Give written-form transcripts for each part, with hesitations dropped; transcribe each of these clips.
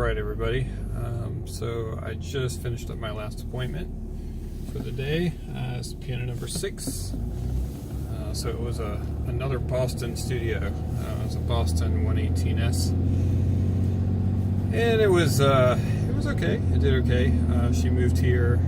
Alright everybody, so I just finished up my last appointment for the day. It's piano number 6. So it was another Boston studio. It was a Boston 118S. And it was okay. It did okay. She moved here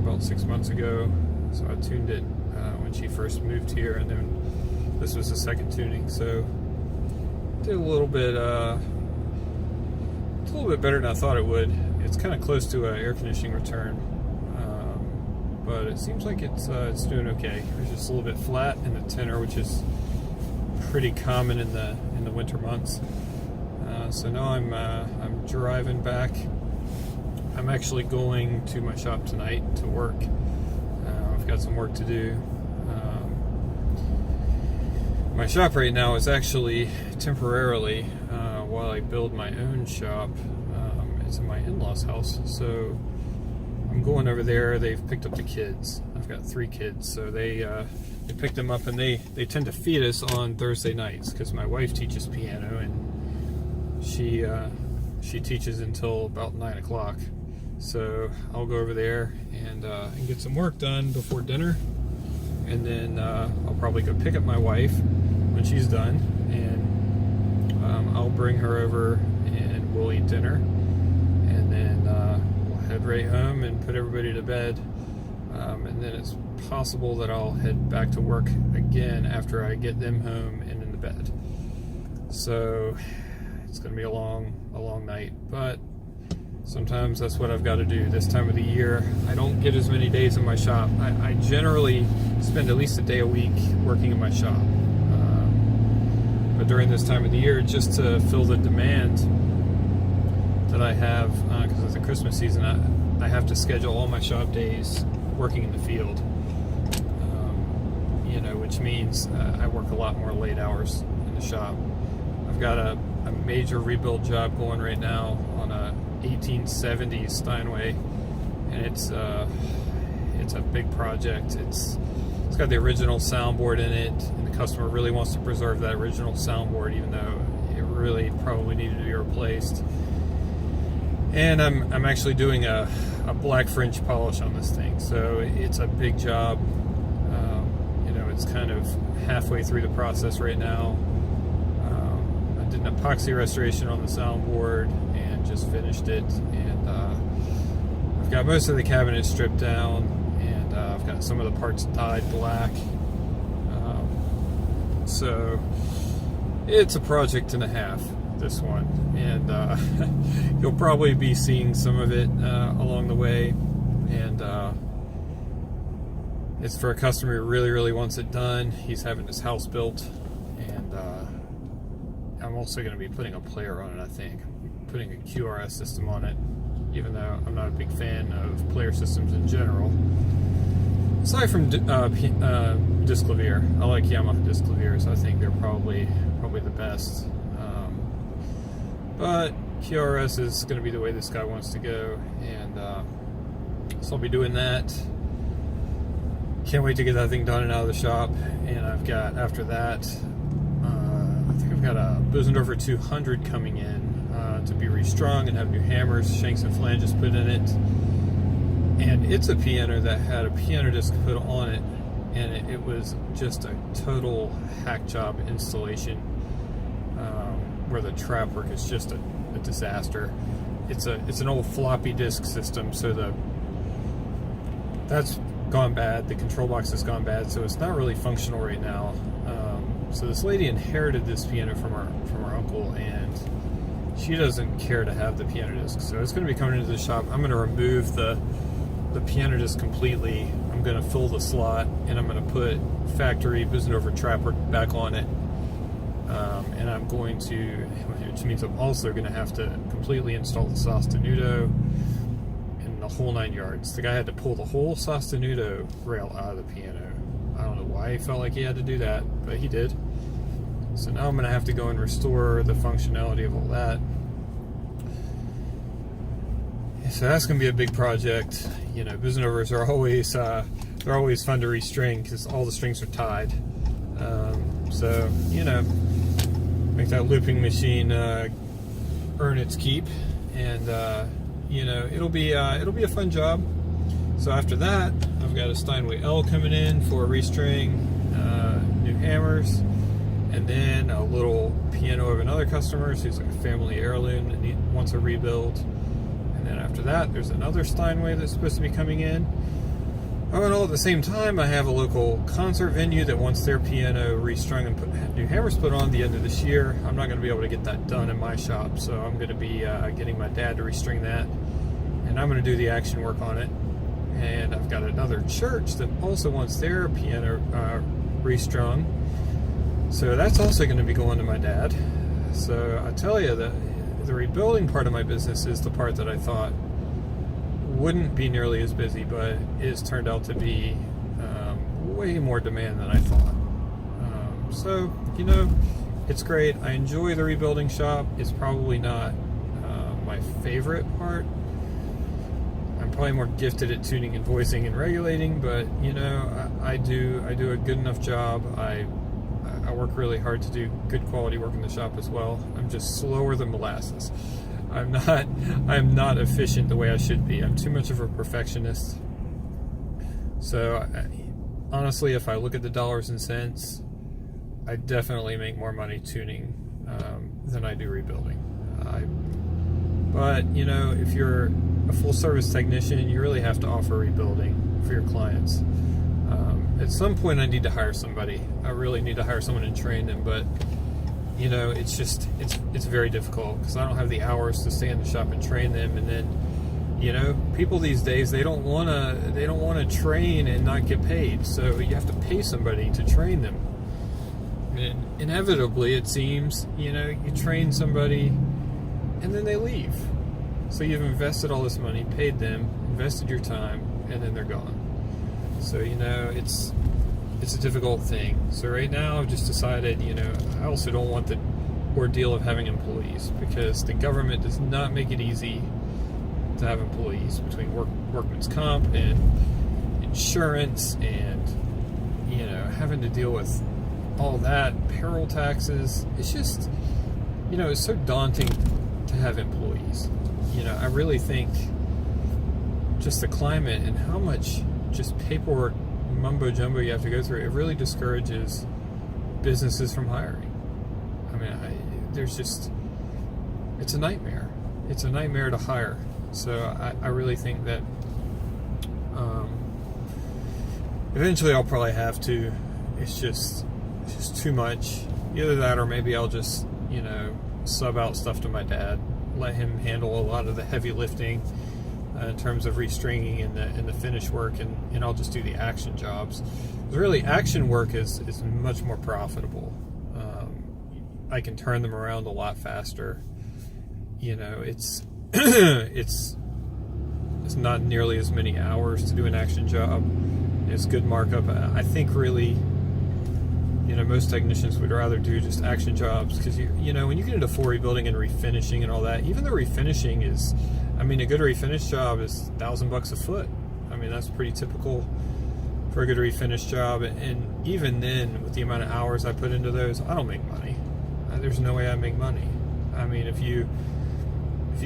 about 6 months ago, so I tuned it when she first moved here, and then this was the second tuning. So did a little bit it's a little bit better than I thought it would. It's kind of close to an air conditioning return, but it seems like it's doing okay. It's just a little bit flat in the tenor, which is pretty common in the winter months. So now I'm driving back. I'm actually going to my shop tonight to work. I've got some work to do. My shop right now is actually temporarily, while I build my own shop, it's in my in-laws' house. So I'm going over there. They've picked up the kids. I've got 3 kids, so they picked them up, and they tend to feed us on Thursday nights because my wife teaches piano, and she teaches until about 9 o'clock. So I'll go over there and get some work done before dinner, and then I'll probably go pick up my wife when she's done, and I'll bring her over and we'll eat dinner, and then we'll head right home and put everybody to bed, and then it's possible that I'll head back to work again after I get them home and in the bed. So it's going to be a long night, but sometimes that's what I've got to do. This time of the year, I don't get as many days in my shop. I generally spend at least a day a week working in my shop. But during this time of the year, just to fill the demand that I have, because it's the Christmas season, I have to schedule all my shop days working in the field. Which means I work a lot more late hours in the shop. I've got a major rebuild job going right now on a 1870s Steinway, and it's a big project. It's got the original soundboard in it, and the customer really wants to preserve that original soundboard, even though it really probably needed to be replaced. And I'm actually doing a black fringe polish on this thing, so it's a big job. It's kind of halfway through the process right now. I did an epoxy restoration on the soundboard and just finished it, and I've got most of the cabinet stripped down, and I've got some of the parts dyed black. So it's a project and a half, this one, and you'll probably be seeing some of it along the way, and it's for a customer who really wants it done. He's having his house built, and I'm also going to be putting a player on it, I think. Putting a QRS system on it, even though I'm not a big fan of player systems in general. Aside from Disklavier, I like Yamaha Disklaviers. I think they're probably the best. But QRS is going to be the way this guy wants to go, and so I'll be doing that. Can't wait to get that thing done and out of the shop. And I've got, after that, I think I've got a Bösendorfer 200 coming in to be restrung and have new hammers, shanks, and flanges put in it. And it's a piano that had a piano disc put on it, and it was just a total hack job installation, where the trap work is just a disaster. It's an old floppy disk system, so that's gone bad. The control box has gone bad, so it's not really functional right now. So this lady inherited this piano from her uncle, and she doesn't care to have the piano disc. So it's going to be coming into the shop. I'm going to remove the piano disc completely. I'm going to fill the slot, and I'm going to put factory Bösendorfer trap work back on it. And I'm going to, which means I'm also going to have to completely install the sostenuto and the whole 9 yards. The guy had to pull the whole sostenuto rail out of the piano. I don't know why he felt like he had to do that, but he did. So now I'm going to have to go and restore the functionality of all that. So that's going to be a big project. Bösendorfers are always they're always fun to restring because all the strings are tied. So make that looping machine earn its keep, and it'll be a fun job. So after that, I've got a Steinway L coming in for restring, new hammers, and then a little piano of another customer who's like a family heirloom that wants a rebuild. And then after that, there's another Steinway that's supposed to be coming in. Oh, and all at the same time, I have a local concert venue that wants their piano restrung and new hammers put on the end of this year. I'm not going to be able to get that done in my shop, so I'm going to be getting my dad to restring that, and I'm going to do the action work on it. And I've got another church that also wants their piano restrung, so that's also going to be going to my dad. So I tell you, the rebuilding part of my business is the part that I thought wouldn't be nearly as busy, but it's turned out to be way more demand than I thought. So it's great. I enjoy the rebuilding shop. It's probably not my favorite part. I'm probably more gifted at tuning and voicing and regulating, but I do a good enough job. I work really hard to do good quality work in the shop as well. I'm just slower than molasses. I'm not efficient the way I should be. I'm too much of a perfectionist. So honestly, if I look at the dollars and cents, I definitely make more money tuning than I do rebuilding. But if you're a full service technician, you really have to offer rebuilding for your clients. At some point I need to hire somebody. I really need to hire someone and train them, but it's very difficult because I don't have the hours to stay in the shop and train them. And then people these days, they don't want to train and not get paid, so you have to pay somebody to train them. And inevitably, it seems, you train somebody and then they leave. So you've invested all this money, paid them, invested your time, and then they're gone. So it's a difficult thing. So right now I've just decided, I also don't want the ordeal of having employees, because the government does not make it easy to have employees, between workman's comp and insurance and having to deal with all that, payroll taxes. It's just it's so daunting to have employees. I really think just the climate and how much just paperwork mumbo jumbo you have to go through, it really discourages businesses from hiring. I mean, it's a nightmare. It's a nightmare to hire. So I really think that eventually I'll probably have to. It's just too much. Either that, or maybe I'll just sub out stuff to my dad, let him handle a lot of the heavy lifting in terms of restringing and the finish work, and I'll just do the action jobs. Really, action work is much more profitable. I can turn them around a lot faster. It's it's not nearly as many hours to do an action job. It's good markup. I think really, most technicians would rather do just action jobs, because when you get into full rebuilding and refinishing and all that, even the refinishing is, a good refinish job is $1,000 a foot. That's pretty typical for a good refinish job. And even then, with the amount of hours I put into those, I don't make money. There's no way I make money. If you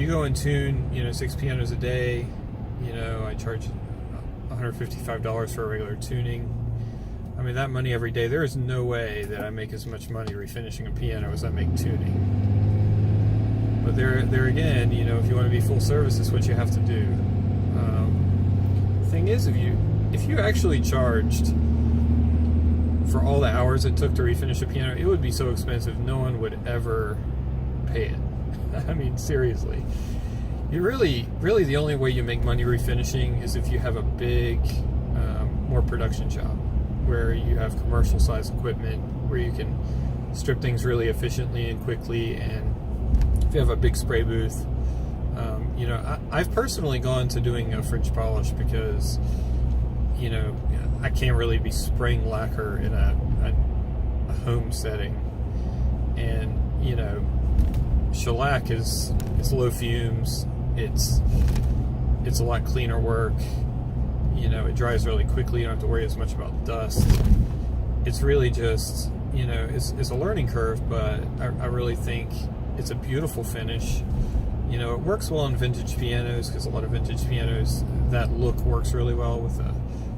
go and tune, 6 pianos a day, I charge $155 for a regular tuning. That money every day, there is no way that I make as much money refinishing a piano as I make tuning. But there again, if you want to be full service, it's what you have to do. The thing is, if you actually charged for all the hours it took to refinish a piano, it would be so expensive, no one would ever pay it. Seriously. You really the only way you make money refinishing is if you have a big, more production job, where you have commercial size equipment, where you can strip things really efficiently and quickly, and if you have a big spray booth. I've personally gone to doing a French polish because I can't really be spraying lacquer in a home setting, and shellac is low fumes, it's a lot cleaner work. It dries really quickly. You don't have to worry as much about dust. It's really just, it's a learning curve, but I really think it's a beautiful finish. You know, it works well on vintage pianos because a lot of vintage pianos, that look works really well with a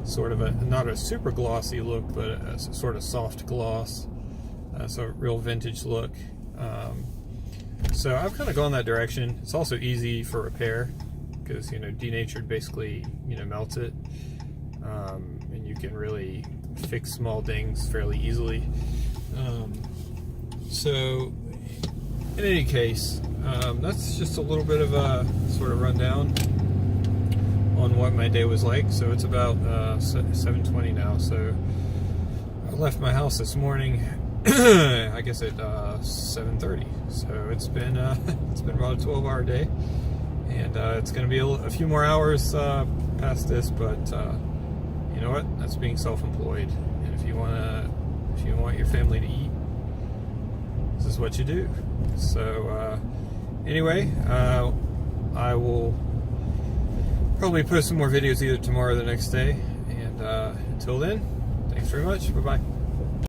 sort of a, not a super glossy look, but a sort of soft gloss. So a real vintage look. So I've kind of gone that direction. It's also easy for repair because, you know, denatured basically, you know, melts it. And you can really fix small dings fairly easily. So in any case, that's just a little bit of a sort of rundown on what my day was like. So it's about 7:20 now. So I left my house this morning, I guess at 7:30. So it's been about a 12-hour day, and it's going to be a few more hours past this. But you know what? That's being self-employed. And if you want your family to eat, this is what you do. So anyway, I will probably post some more videos either tomorrow or the next day. And until then, thanks very much. Bye-bye.